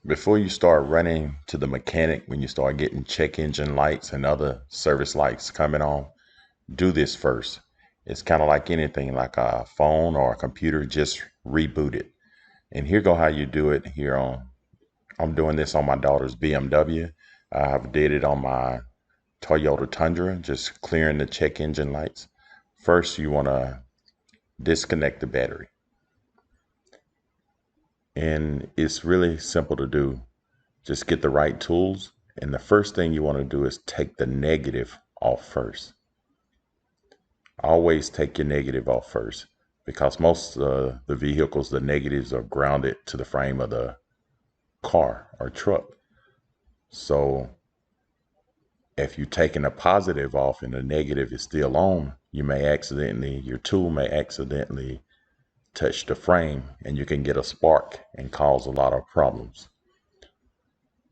Before you start running to the mechanic, when you start getting check engine lights and other service lights coming on, do this first. It's kind of like anything, like a phone or a computer, just reboot it. And here go how you do it here on, I'm doing this on my daughter's BMW. I've did it on my Toyota Tundra, just clearing the check engine lights. First, you want to disconnect the battery. And it's really simple to do. Just get the right tools. And the first thing you want to do is take the negative off first. Always take your negative off first, because most of the vehicles, the negatives are grounded to the frame of the car or truck. So if you're taking the positive off and the negative is still on, your tool may accidentally touch the frame and you can get a spark and cause a lot of problems.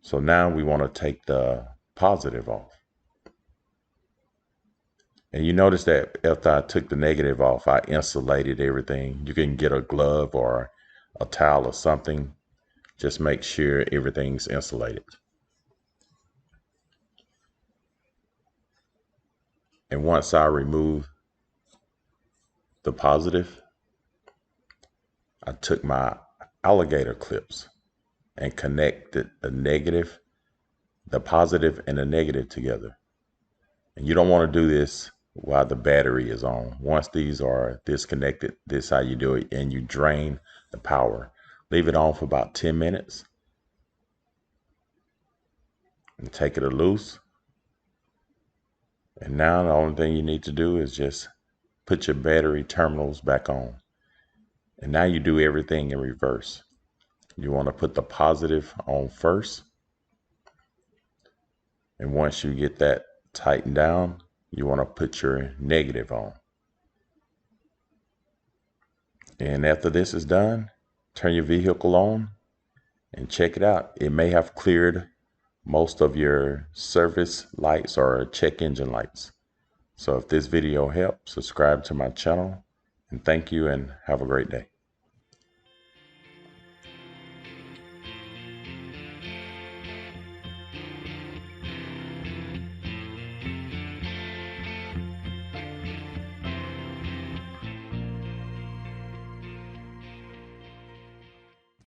So now we want to take the positive off. And you notice that after I took the negative off, I insulated everything. You can get a glove or a towel or something. Just make sure everything's insulated. And once I remove the positive, I took my alligator clips and connected the positive and the negative together. And you don't want to do this while the battery is on. Once these are disconnected, this is how you do it, and you drain the power. Leave it on for about 10 minutes and take it loose. And now the only thing you need to do is just put your battery terminals back on. And now you do everything in reverse. You want to put the positive on first. And once you get that tightened down, you want to put your negative on. And after this is done, turn your vehicle on and check it out. It may have cleared most of your service lights or check engine lights. So if this video helped, subscribe to my channel, and thank you and have a great day.